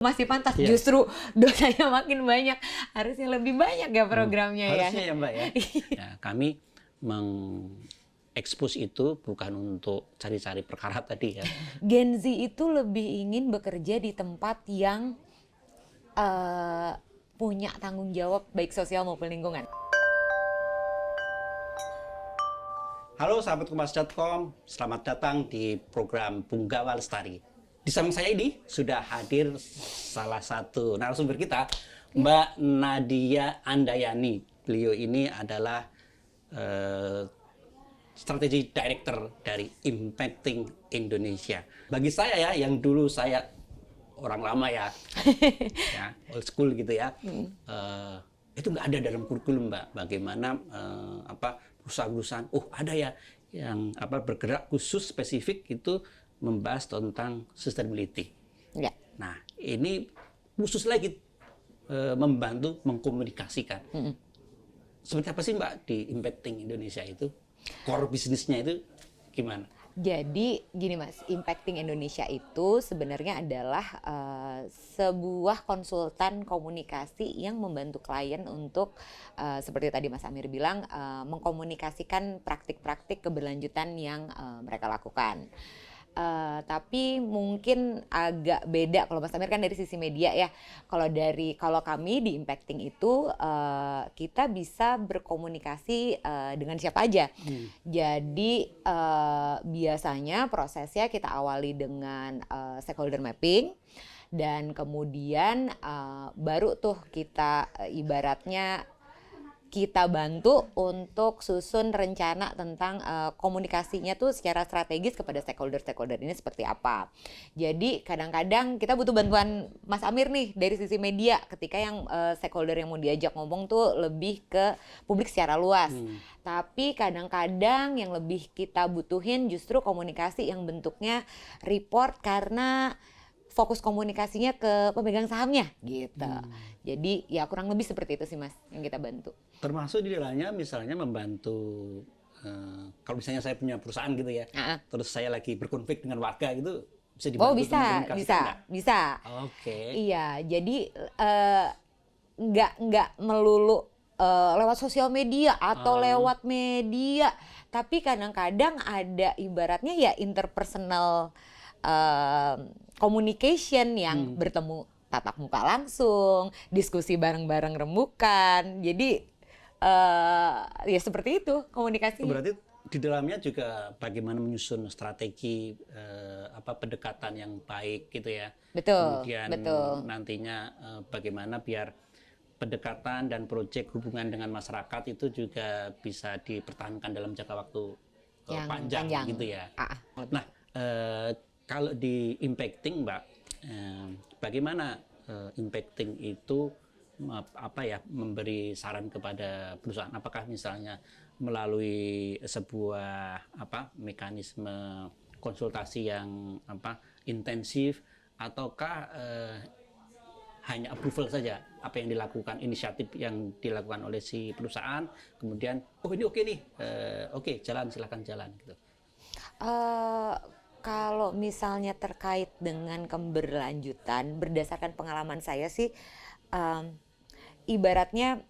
masih pantas, Iya. justru dosanya makin banyak. Harusnya lebih banyak ya programnya ya. Harusnya ya Mbak ya. Ya, kami mengekspos itu bukan untuk cari-cari perkara tadi ya. Gen Z itu lebih ingin bekerja di tempat yang punya tanggung jawab baik sosial maupun lingkungan. Halo sahabat Kompas.com, selamat datang di program Punggawa Lestari. Di samping saya ini sudah hadir salah satu narasumber kita, Mbak Nadia Andayani. Beliau ini adalah strategi director dari Impacting Indonesia. Bagi saya ya, yang dulu saya orang lama ya, ya old school gitu ya, itu nggak ada dalam kurikulum Mbak. Bagaimana perusahaan-perusahaan, ada ya yang bergerak khusus spesifik itu membahas tentang sustainability. Ya. Nah ini khusus lagi membantu mengkomunikasikan. Seperti apa sih Mbak di Impacting Indonesia itu? Core bisnisnya itu gimana? Jadi gini Mas, Impacting Indonesia itu sebenarnya adalah sebuah konsultan komunikasi yang membantu klien untuk seperti tadi Mas Amir bilang, mengkomunikasikan praktik-praktik keberlanjutan yang mereka lakukan. Tapi mungkin agak beda kalau Mas Amir kan dari sisi media ya. Kalau kami di Impacting itu kita bisa berkomunikasi dengan siapa aja. Jadi biasanya prosesnya kita awali dengan stakeholder mapping dan kemudian baru tuh kita ibaratnya kita bantu untuk susun rencana tentang komunikasinya tuh secara strategis kepada stakeholder ini seperti apa. Jadi kadang-kadang kita butuh bantuan Mas Amir nih dari sisi media ketika yang stakeholder yang mau diajak ngomong tuh lebih ke publik secara luas. Tapi kadang-kadang yang lebih kita butuhin justru komunikasi yang bentuknya report karena fokus komunikasinya ke pemegang sahamnya gitu. Jadi ya kurang lebih seperti itu sih Mas yang kita bantu. Termasuk di dalamnya misalnya membantu kalau misalnya saya punya perusahaan gitu ya, terus saya lagi berkonflik dengan warga gitu, bisa dibantu bisa. Oke. Iya, jadi nggak melulu lewat sosial media atau lewat media, tapi kadang-kadang ada ibaratnya ya interpersonal communication yang bertemu tatap muka langsung, diskusi bareng-bareng rembukan. Jadi ya seperti itu komunikasinya. Berarti di dalamnya juga bagaimana menyusun strategi pendekatan yang baik gitu ya. Betul. Kemudian nantinya bagaimana biar pendekatan dan proyek hubungan dengan masyarakat itu juga bisa dipertahankan dalam jangka waktu yang panjang gitu ya. Nah, kalau di Impacting Mbak, bagaimana Impacting itu memberi saran kepada perusahaan? Apakah misalnya melalui sebuah mekanisme konsultasi yang intensif, ataukah hanya approval saja apa yang dilakukan, inisiatif yang dilakukan oleh si perusahaan, kemudian ini oke nih, silakan jalan gitu. Kalau misalnya terkait dengan keberlanjutan, berdasarkan pengalaman saya sih, ibaratnya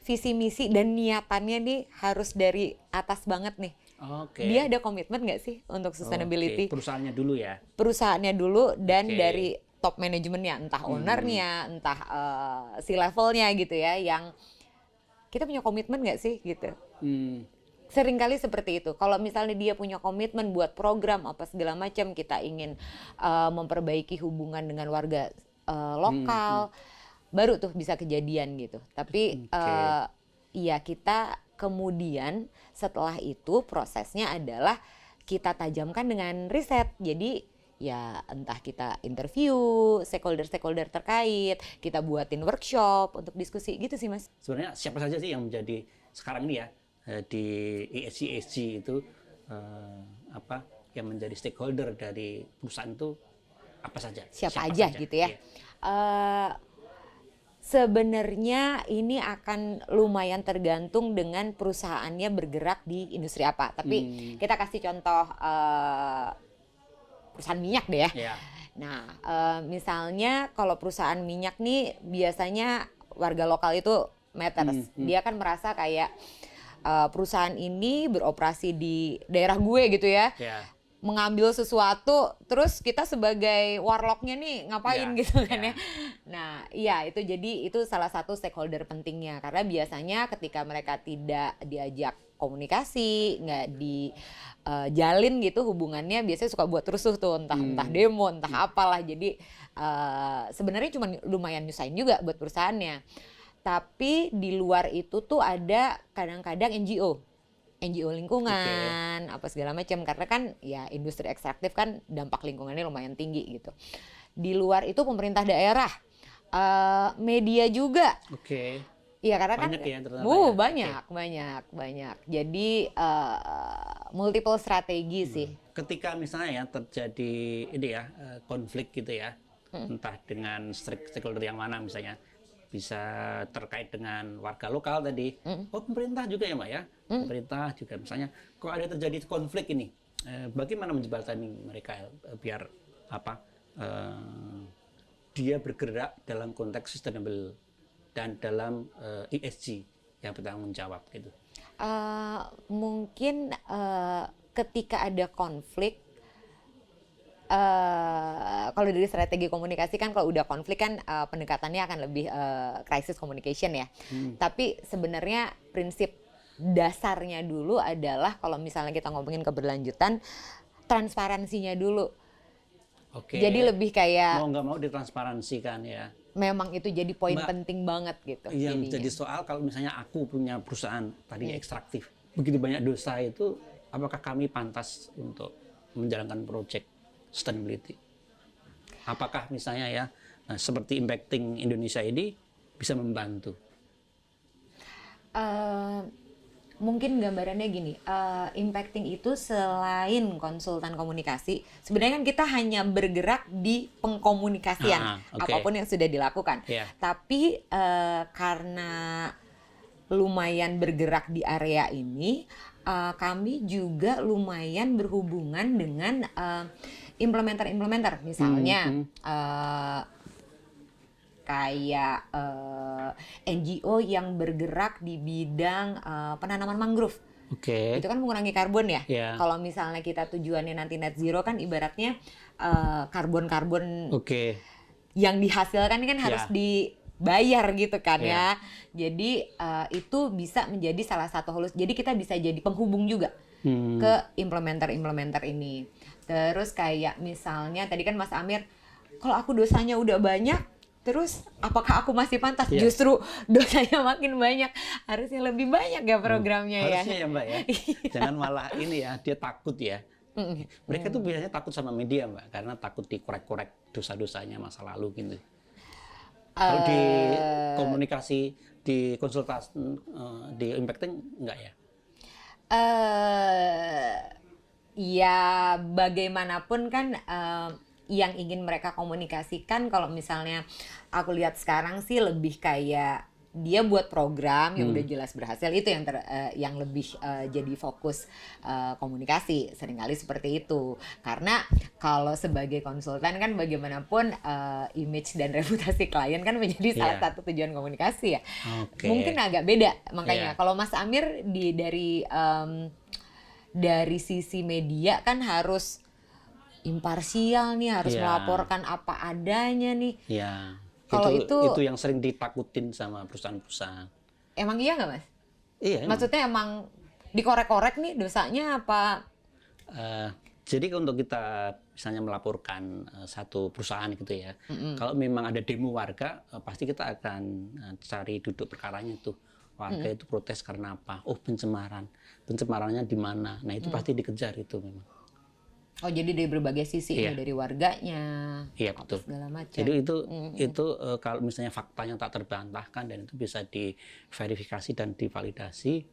visi misi dan niatannya nih harus dari atas banget nih. Dia ada komitmen nggak sih untuk sustainability? Perusahaannya dulu ya? Perusahaannya dulu dan dari top manajemennya, entah ownernya, entah C-levelnya gitu ya, yang kita punya komitmen nggak sih gitu. Seringkali seperti itu. Kalau misalnya dia punya komitmen buat program apa segala macam, kita ingin memperbaiki hubungan dengan warga lokal, baru tuh bisa kejadian gitu. Tapi ya kita kemudian setelah itu prosesnya adalah kita tajamkan dengan riset. Jadi ya entah kita interview stakeholder terkait, kita buatin workshop untuk diskusi gitu sih Mas. Sebenarnya siapa saja sih yang menjadi sekarang ini ya di ESG itu yang menjadi stakeholder dari perusahaan itu apa saja? Siapa aja gitu ya? Sebenarnya ini akan lumayan tergantung dengan perusahaannya bergerak di industri apa. Tapi kita kasih contoh perusahaan minyak deh ya. Nah, misalnya kalau perusahaan minyak nih biasanya warga lokal itu matters. Dia kan merasa kayak perusahaan ini beroperasi di daerah gue gitu ya. Ya, Mengambil sesuatu, terus kita sebagai warlocknya nih ngapain ya, gitu kan ya. ya. Nah, iya itu jadi itu salah satu stakeholder pentingnya karena biasanya ketika mereka tidak diajak komunikasi, nggak dijalin gitu hubungannya biasanya suka buat rusuh tuh entah demo, entah apalah. Jadi sebenarnya cuma lumayan nyusahin juga buat perusahaannya. Tapi di luar itu tuh ada kadang-kadang NGO Oke. lingkungan apa segala macam karena kan ya industri ekstraktif kan dampak lingkungannya lumayan tinggi gitu. Di luar itu pemerintah daerah, media juga. Oke. Iya karena kan Banyak ya ternyata ya. Oke. banyak. Jadi multiple strategi sih. Ketika misalnya ya terjadi ini ya konflik gitu ya, entah dengan stakeholder yang mana misalnya, bisa terkait dengan warga lokal tadi, oh pemerintah juga ya Mbak ya, pemerintah juga misalnya, kalau ada terjadi konflik ini, bagaimana menjembatani mereka biar apa dia bergerak dalam konteks sustainable dan dalam ESG yang bertanggung jawab gitu. Mungkin ketika ada konflik kalau dari strategi komunikasi kan kalau udah konflik kan pendekatannya akan lebih crisis communication ya. Tapi sebenarnya prinsip dasarnya dulu adalah kalau misalnya kita ngomongin keberlanjutan, transparansinya dulu. Oke. Jadi lebih kayak Mau nggak mau ditransparansikan ya. memang itu jadi poin Mbak, penting banget gitu yang jadinya. jadi soal kalau misalnya aku punya perusahaan tadi ekstraktif, begitu banyak dosa itu, apakah kami pantas untuk menjalankan proyek sustainability? Apakah misalnya ya seperti Impacting Indonesia ini bisa membantu? Mungkin gambarannya gini, impacting itu selain konsultan komunikasi, sebenarnya kan kita hanya bergerak di pengkomunikasian Oke. apapun yang sudah dilakukan. Iya. Tapi karena lumayan bergerak di area ini, kami juga lumayan berhubungan dengan implementer-implementer, misalnya kayak NGO yang bergerak di bidang penanaman mangrove. Oke. Itu kan mengurangi karbon ya. Ya. Kalau misalnya kita tujuannya nanti net zero kan ibaratnya karbon-karbon Oke. yang dihasilkan ini kan harus Ya. dibayar gitu kan Ya. ya. Jadi itu bisa menjadi salah satu solusi. Jadi kita bisa jadi penghubung juga ke implementer-implementer ini. Terus kayak misalnya tadi kan Mas Amir, kalau aku dosanya udah banyak, terus apakah aku masih pantas? Iya. Justru dosanya makin banyak. Harusnya lebih banyak ya programnya ya. Harusnya ya Mbak ya. Jangan malah ini ya, dia takut ya. Mereka tuh biasanya takut sama media Mbak, karena takut dikorek-korek dosa-dosanya masa lalu gitu. Kalau di komunikasi, di konsultasi, di impacting enggak ya? Ya bagaimanapun kan yang ingin mereka komunikasikan kalau misalnya aku lihat sekarang sih lebih kayak dia buat program yang udah jelas berhasil itu yang lebih jadi fokus komunikasi seringkali seperti itu karena kalau sebagai konsultan kan bagaimanapun image dan reputasi klien kan menjadi salah Iya. satu tujuan komunikasi ya. Oke. Mungkin agak beda makanya Iya. kalau Mas Amir dari sisi media kan harus imparsial nih, harus Iya. melaporkan apa adanya nih. Ya. Kalau itu yang sering ditakutin sama perusahaan-perusahaan. Emang iya nggak Mas? Iya. emang. Maksudnya emang dikorek-korek nih dosanya apa? Jadi untuk kita misalnya melaporkan satu perusahaan gitu ya, kalau memang ada demo warga, pasti kita akan cari duduk perkaranya tuh. Warga itu protes karena apa? Oh pencemaran, pencemarannya di mana? Nah itu pasti dikejar itu memang. Oh jadi dari berbagai sisi Iya. nih, dari warganya, Iya apa betul. segala macam. Jadi itu kalau misalnya faktanya tak terbantahkan dan itu bisa diverifikasi dan divalidasi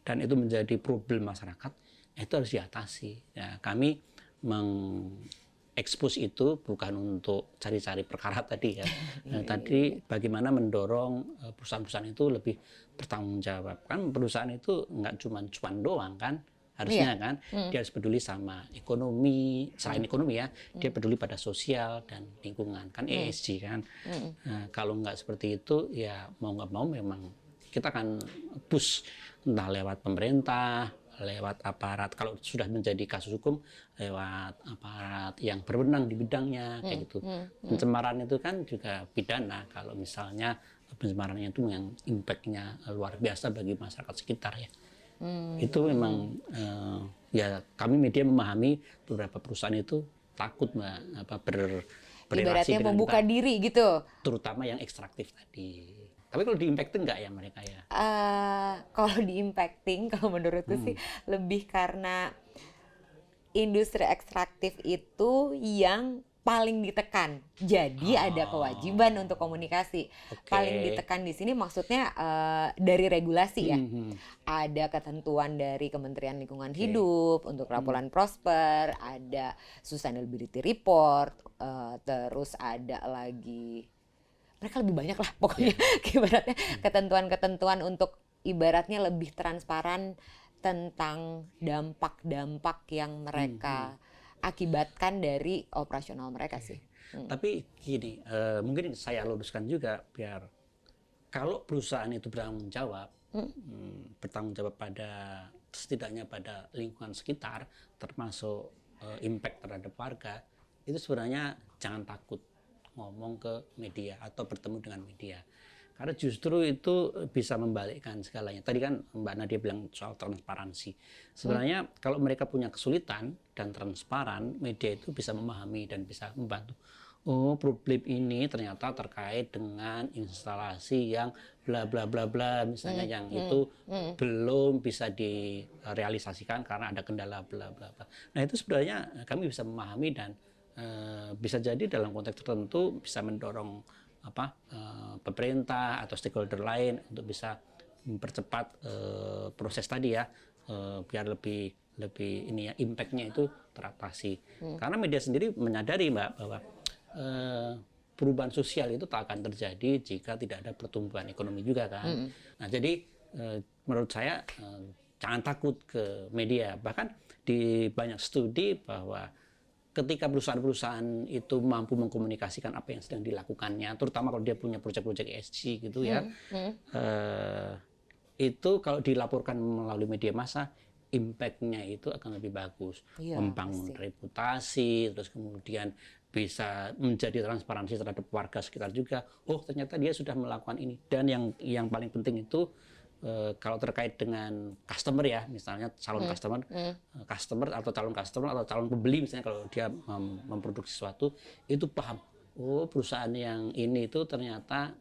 dan itu menjadi problem masyarakat, itu harus diatasi. Ya, kami mengekspos itu bukan untuk cari-cari perkara tadi ya. Tadi bagaimana mendorong perusahaan-perusahaan itu lebih bertanggung jawab. Kan perusahaan itu nggak cuma cuan doang kan, harusnya kan. Dia harus peduli sama ekonomi, selain ekonomi ya, dia peduli pada sosial dan lingkungan, kan ESG kan. Nah, kalau nggak seperti itu ya mau nggak mau memang kita akan push entah lewat pemerintah, lewat aparat, kalau sudah menjadi kasus hukum lewat aparat yang berwenang di bidangnya kayak gitu. Pencemaran itu kan juga pidana kalau misalnya pencemarannya itu yang impact-nya luar biasa bagi masyarakat sekitar ya. Itu memang ya kami media memahami beberapa perusahaan itu takut berrelasi Ibaratnya dengan membuka kita, diri gitu. terutama yang ekstraktif tadi. Tapi kalau di impact enggak ya mereka ya? Kalau di impacting, kalau menurutku sih lebih karena industri ekstraktif itu yang paling ditekan. Jadi ada kewajiban untuk komunikasi. Oke. Paling ditekan di sini maksudnya dari regulasi ya. Ada ketentuan dari Kementerian Lingkungan Hidup untuk laporan Prosper, ada sustainability report, terus ada lagi mereka lebih banyak lah pokoknya ibaratnya ketentuan-ketentuan untuk ibaratnya lebih transparan tentang dampak-dampak yang mereka akibatkan dari operasional mereka sih. Tapi gini, mungkin saya luruskan juga biar kalau perusahaan itu bertanggung jawab pada setidaknya pada lingkungan sekitar, termasuk impact terhadap warga, itu sebenarnya jangan takut ngomong ke media atau bertemu dengan media. Karena justru itu bisa membalikkan segalanya. Tadi kan Mbak Nadia bilang soal transparansi. Sebenarnya kalau mereka punya kesulitan dan transparan, media itu bisa memahami dan bisa membantu. Oh, problem ini ternyata terkait dengan instalasi yang bla bla bla bla, misalnya yang itu belum bisa direalisasikan karena ada kendala bla bla bla. Nah, itu sebenarnya kami bisa memahami dan bisa jadi dalam konteks tertentu bisa mendorong pemerintah atau stakeholder lain untuk bisa mempercepat proses tadi ya, biar lebih ini ya, impact-nya itu teratasi. Karena media sendiri menyadari Mbak bahwa perubahan sosial itu tak akan terjadi jika tidak ada pertumbuhan ekonomi juga kan. Nah, jadi menurut saya jangan takut ke media. Bahkan di banyak studi bahwa ketika perusahaan-perusahaan itu mampu mengkomunikasikan apa yang sedang dilakukannya, terutama kalau dia punya proyek-proyek ESG gitu ya, itu kalau dilaporkan melalui media massa, impact-nya itu akan lebih bagus, membangun reputasi, terus kemudian bisa menjadi transparansi terhadap warga sekitar juga. Oh, ternyata dia sudah melakukan ini. Dan yang paling penting itu kalau terkait dengan customer ya, misalnya calon customer atau calon customer atau calon pembeli misalnya kalau dia memproduksi sesuatu itu paham, oh perusahaan yang ini itu ternyata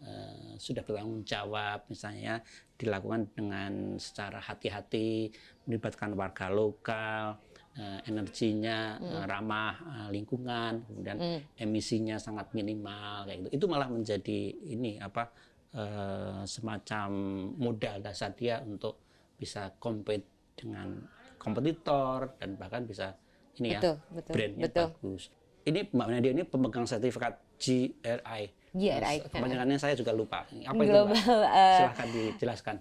sudah bertanggung jawab, misalnya dilakukan dengan secara hati-hati, melibatkan warga lokal, energinya ramah lingkungan, kemudian emisinya sangat minimal kayak gitu. Itu malah menjadi ini semacam modal dasar dia untuk bisa compete dengan kompetitor dan bahkan bisa ini brandnya bagus. Ini Mbak Nadia ini pemegang sertifikat GRI. Kepanjangannya saya juga lupa. Apa itu Mbak? Silahkan dijelaskan.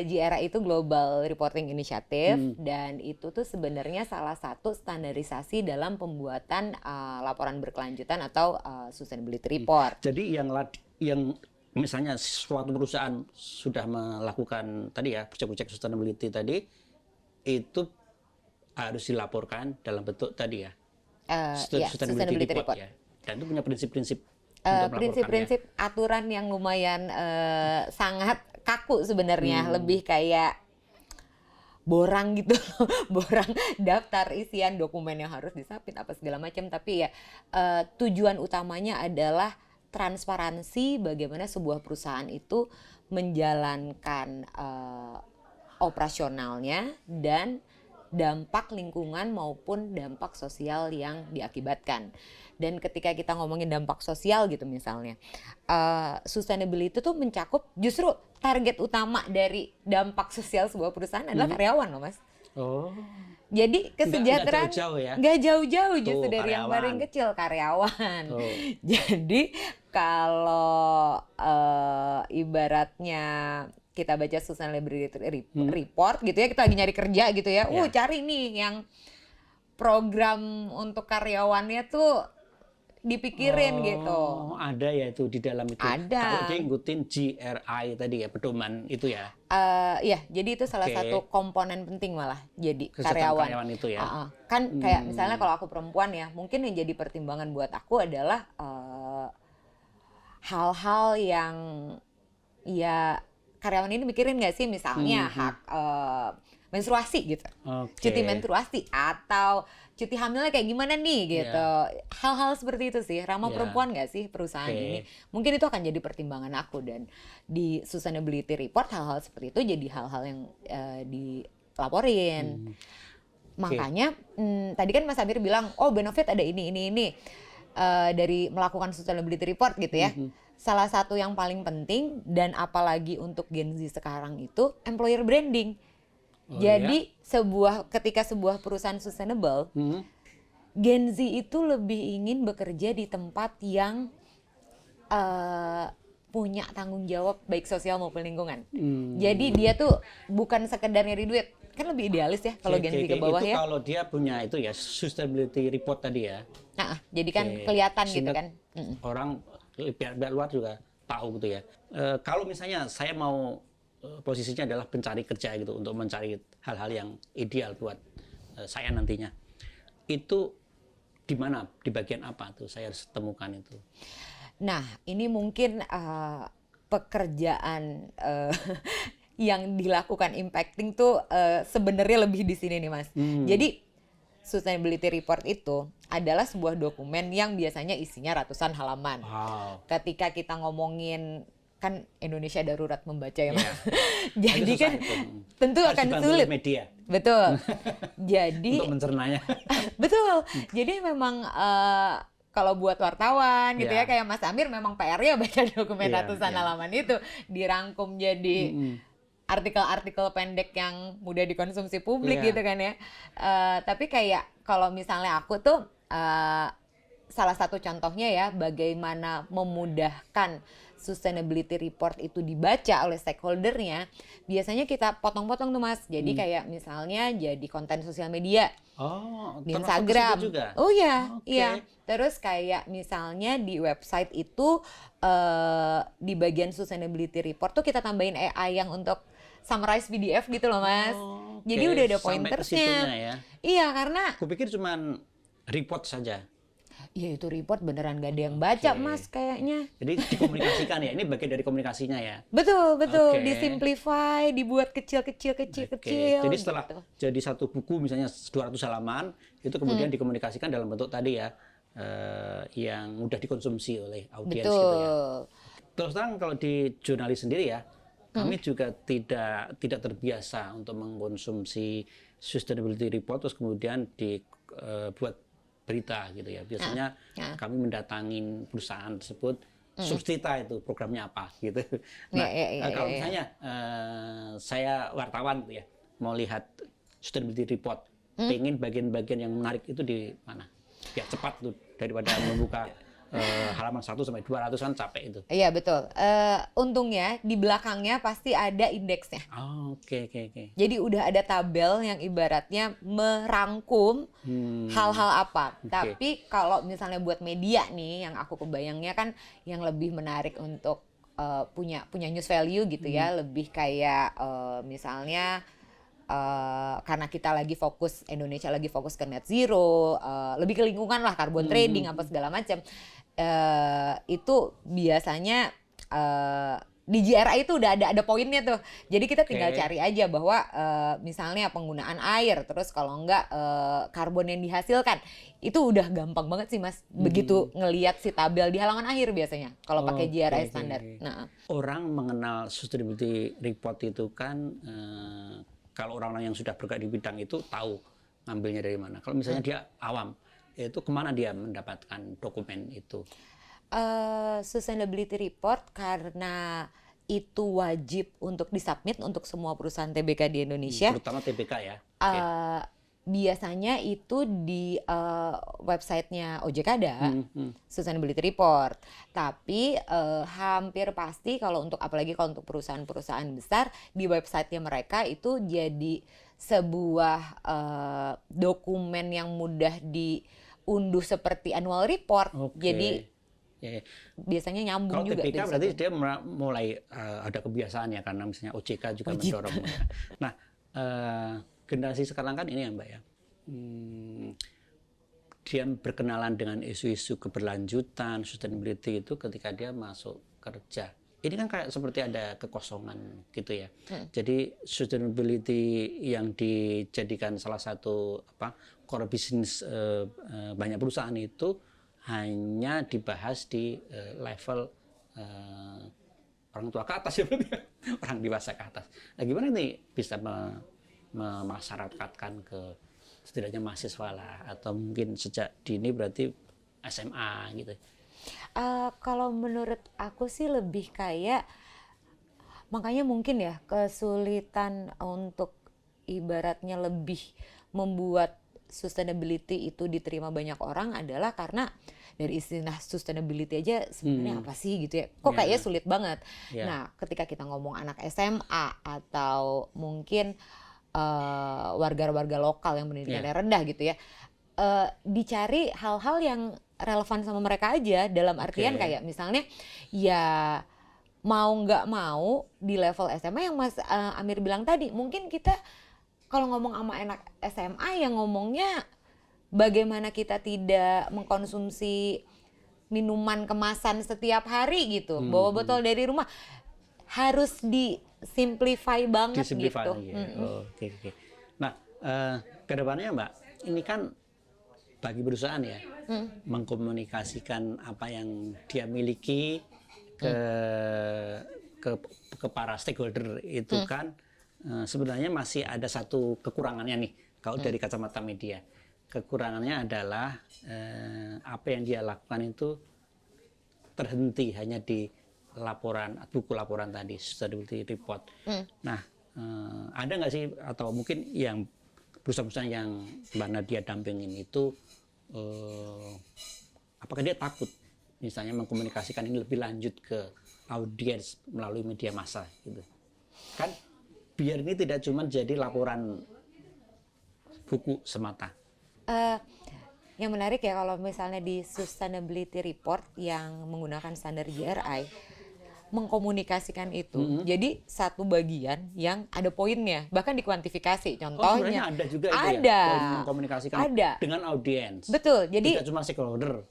GRI itu Global Reporting Initiative dan itu tuh sebenarnya salah satu standarisasi dalam pembuatan laporan berkelanjutan atau sustainability report. Jadi yang misalnya suatu perusahaan sudah melakukan tadi ya proyek-proyek sustainability tadi itu harus dilaporkan dalam bentuk tadi ya sustainability report ya, dan itu punya prinsip-prinsip prinsip-prinsip aturan yang lumayan sangat kaku sebenarnya, lebih kayak borang gitu loh, borang daftar isian dokumen yang harus disubmit apa segala macam, tapi ya tujuan utamanya adalah transparansi bagaimana sebuah perusahaan itu menjalankan operasionalnya dan dampak lingkungan maupun dampak sosial yang diakibatkan. Dan ketika kita ngomongin dampak sosial gitu misalnya, sustainability itu mencakup justru target utama dari dampak sosial sebuah perusahaan adalah karyawan loh Mas. Oh. Jadi kesejahteraan nggak jauh-jauh justru dari karyawan. yang paling kecil, karyawan. Jadi kalau ibaratnya kita baca sustainability report gitu ya, kita lagi nyari kerja gitu ya, cari nih yang program untuk karyawannya tuh dipikirin gitu. Ada ya itu di dalam itu. Ada. Kalau dia ngikutin GRI tadi ya, pedoman itu ya. Ya, jadi itu salah satu komponen penting malah jadi Kesejahteraan karyawan. karyawan itu ya. Kan kayak misalnya kalau aku perempuan ya, mungkin yang jadi pertimbangan buat aku adalah hal-hal yang ya karyawan ini mikirin nggak sih, misalnya hak menstruasi gitu, cuti menstruasi atau cuti hamilnya kayak gimana nih gitu. Hal-hal seperti itu sih, ramah perempuan nggak sih perusahaan ini. Mungkin itu akan jadi pertimbangan aku, dan di sustainability report hal-hal seperti itu jadi hal-hal yang dilaporin. Makanya tadi kan Mas Amir bilang, oh benefit ada ini dari melakukan sustainability report gitu ya. Salah satu yang paling penting, dan apalagi untuk Gen Z sekarang itu employer branding. Jadi ketika sebuah perusahaan sustainable, Gen Z itu lebih ingin bekerja di tempat yang punya tanggung jawab baik sosial maupun lingkungan. Jadi dia tuh bukan sekedar nyari duit, kan lebih idealis ya kalau Gen Z ke bawah itu ya. Kalau dia punya itu ya sustainability report tadi ya. Jadi kan kelihatan gitu kan. Orang pihak luar juga tahu gitu ya. Kalau misalnya saya mau posisinya adalah pencari kerja gitu, untuk mencari hal-hal yang ideal buat saya nantinya. Itu di mana, di bagian apa tuh saya harus temukan itu? Nah, ini mungkin pekerjaan yang dilakukan impacting tuh sebenarnya lebih di sini nih Mas. Jadi sustainability report itu adalah sebuah dokumen yang biasanya isinya ratusan halaman. Ketika kita ngomongin, kan Indonesia darurat membaca ya Mas. Jadi kan tentu harus akan sulit. Media. Betul. Jadi untuk mencernanya. Betul. Jadi memang kalau buat wartawan gitu ya, kayak Mas Amir memang PR-nya baca dokumen ratusan halaman itu, dirangkum jadi artikel-artikel pendek yang mudah dikonsumsi publik gitu kan ya. Tapi kayak kalau misalnya aku tuh salah satu contohnya ya, bagaimana memudahkan sustainability report itu dibaca oleh stakeholdernya, biasanya kita potong-potong tuh Mas. Jadi kayak misalnya jadi konten sosial media. Di Instagram. Juga? Oh ya, iya. Terus kayak misalnya di website itu di bagian sustainability report tuh kita tambahin AI yang untuk summarize PDF gitu loh Mas. Jadi udah ada pointersnya. Ya. Iya, karena kupikir cuman report saja. Ya itu report beneran gak ada yang baca Mas kayaknya. Jadi dikomunikasikan ya, ini bagian dari komunikasinya ya? Betul, disimplify, dibuat kecil-kecil. Jadi setelah gitu. jadi satu buku misalnya 200 halaman, itu kemudian dikomunikasikan dalam bentuk tadi ya, yang mudah dikonsumsi oleh audiens gitu ya. Terus terang kalau di jurnalis sendiri ya, kami juga tidak terbiasa untuk mengkonsumsi sustainability report terus kemudian dibuat berita gitu ya. Biasanya kami mendatangin perusahaan tersebut, Substita itu programnya apa gitu. Nah, kalau misalnya saya wartawan gitu ya, mau lihat sustainability report, pengen bagian-bagian yang menarik itu di mana? Biar cepat tuh, daripada membuka halaman 1 sampai 200 kan capek itu. Iya betul. Untungnya di belakangnya pasti ada indeksnya. Oke. Jadi udah ada tabel yang ibaratnya merangkum hal-hal apa. Tapi kalau misalnya buat media nih, yang aku kebayangnya kan yang lebih menarik untuk punya news value gitu ya, lebih kayak misalnya karena kita Indonesia lagi fokus ke net zero, lebih ke lingkungan lah, carbon trading apa segala macam. Itu biasanya di GRI itu udah ada poinnya tuh. Jadi kita tinggal cari aja bahwa misalnya penggunaan air, terus kalau enggak karbon yang dihasilkan, itu udah gampang banget sih Mas. Begitu ngelihat si tabel di halaman akhir biasanya kalau pakai GRI standar. Nah, orang mengenal sustainability report itu kan kalau orang-orang yang sudah bergerak di bidang itu tahu ngambilnya dari mana. Kalau misalnya dia awam, itu kemana dia mendapatkan dokumen itu? Sustainability report karena itu wajib untuk disubmit untuk semua perusahaan TBK di Indonesia. Terutama TBK ya. biasanya itu di websitenya OJK ada sustainability report, tapi hampir pasti kalau untuk apalagi kalau untuk perusahaan-perusahaan besar di websitenya mereka itu jadi sebuah dokumen yang mudah diunduh seperti annual report. Oke. Jadi Ya, ya. biasanya nyambung Kalau juga TPK dari berarti situ. dia mulai ada kebiasaan ya, karena misalnya OJK juga Wajib. mendorong ya. Nah, generasi sekarang kan ini ya Mbak ya, dia berkenalan dengan isu-isu keberlanjutan, sustainability itu ketika dia masuk kerja. Ini kan kayak seperti ada kekosongan gitu ya. Jadi sustainability yang dijadikan salah satu core business banyak perusahaan itu hanya dibahas di level orang tua ke atas ya berarti ya. Orang dewasa ke atas. Nah gimana nih bisa memasyarakatkan ke setidaknya mahasiswa lah, atau mungkin sejak dini berarti SMA gitu. Kalau menurut aku sih lebih kayak, makanya mungkin ya kesulitan untuk ibaratnya lebih membuat sustainability itu diterima banyak orang adalah karena dari istilah sustainability aja sebenarnya apa sih gitu ya. Kok kayaknya sulit banget. Nah, ketika kita ngomong anak SMA atau mungkin warga-warga lokal yang pendidikannya rendah gitu ya, dicari hal-hal yang relevan sama mereka aja, dalam artian kayak misalnya ya mau nggak mau di level SMA yang Mas Amir bilang tadi, mungkin kita kalau ngomong sama anak SMA yang ngomongnya bagaimana kita tidak mengkonsumsi minuman kemasan setiap hari gitu, bawa botol dari rumah, harus disimplify banget Disimplify gitu. lagi ya. Oke. Nah, kedepannya Mbak, ini kan bagi perusahaan ya, mengkomunikasikan apa yang dia miliki ke para stakeholder itu kan sebenarnya masih ada satu kekurangannya nih kalau dari kacamata media. Kekurangannya adalah apa yang dia lakukan itu terhenti hanya di buku laporan tadi, sustainability report. Nah, ada nggak sih, atau mungkin yang perusahaan-perusahaan yang Mbak Nadia dampingin itu, apakah dia takut misalnya mengkomunikasikan ini lebih lanjut ke audiens melalui media massa gitu? Kan biar ini tidak cuma jadi laporan buku semata. Yang menarik ya kalau misalnya di sustainability report yang menggunakan standar GRI mengkomunikasikan itu, jadi satu bagian yang ada poinnya, bahkan dikuantifikasi. Contohnya Sebenarnya ada juga itu ada, ya, poin mengkomunikasikan ada dengan audiens. Betul, jadi tidak cuma stakeholder.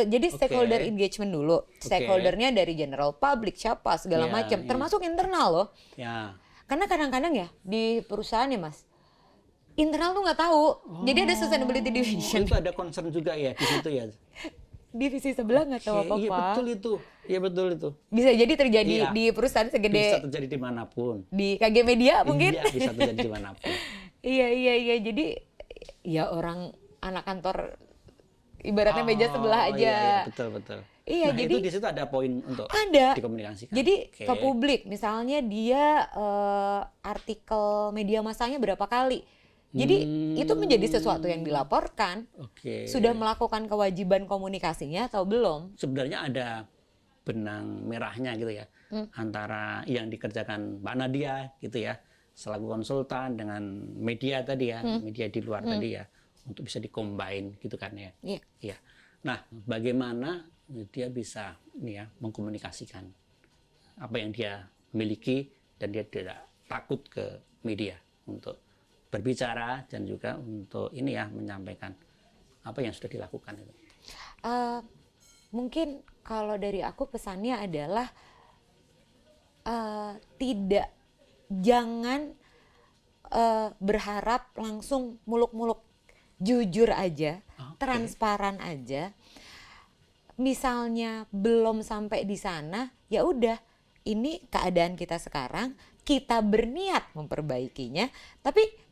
jadi stakeholder engagement dulu, stakeholdernya dari general public siapa segala macam, termasuk internal loh. Ya. Karena kadang-kadang ya di perusahaan ya Mas, internal tuh nggak tahu. Jadi ada sustainability division. Itu ada concern juga ya di situ ya. Divisi sebelah nggak tahu apa-apa. Iya betul itu. Iya betul itu. Bisa jadi terjadi di perusahaan Bisa segede terjadi dimanapun. di KG Media mungkin. Iya, bisa terjadi dimanapun. Iya. Jadi ya orang anak kantor ibaratnya meja sebelah aja. Iya, betul. Iya, Nah, jadi itu di situ ada poin untuk ada dikomunikasikan. Jadi ke publik, misalnya dia artikel media massanya berapa kali. Jadi itu menjadi sesuatu yang dilaporkan. Sudah melakukan kewajiban komunikasinya atau belum? Sebenarnya ada benang merahnya gitu ya, antara yang dikerjakan Mbak Nadia gitu ya, selaku konsultan, dengan media tadi ya, media di luar tadi ya, untuk bisa dikombin gitu kan ya. Iya. Nah, bagaimana dia bisa nih ya mengkomunikasikan apa yang dia miliki dan dia tidak takut ke media untuk berbicara dan juga untuk ini ya menyampaikan apa yang sudah dilakukan itu. Mungkin kalau dari aku pesannya adalah jangan berharap langsung muluk-muluk, jujur aja, transparan aja. Misalnya belum sampai di sana, ya udah, ini keadaan kita sekarang, kita berniat memperbaikinya, tapi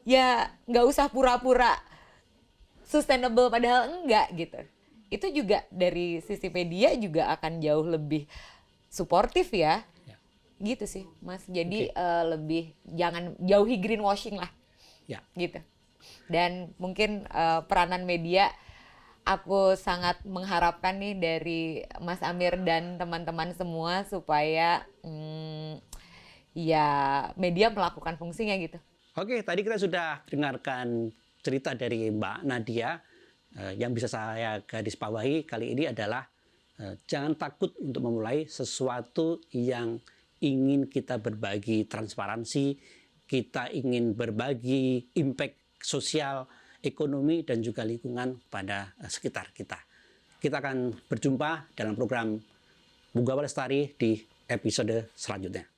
ya nggak usah pura-pura sustainable padahal enggak gitu. Itu juga dari sisi media juga akan jauh lebih suportif ya. Gitu sih Mas, jadi lebih jangan jauhi greenwashing lah. Ya. Gitu. Dan mungkin peranan media, aku sangat mengharapkan nih dari Mas Amir dan teman-teman semua supaya ya media melakukan fungsinya gitu. Oke, tadi kita sudah dengarkan cerita dari Mbak Nadia. Yang bisa saya garis bawahi kali ini adalah jangan takut untuk memulai sesuatu yang ingin kita berbagi transparansi, kita ingin berbagi impact sosial, ekonomi, dan juga lingkungan pada sekitar kita. Kita akan berjumpa dalam program Bugawa Lestari di episode selanjutnya.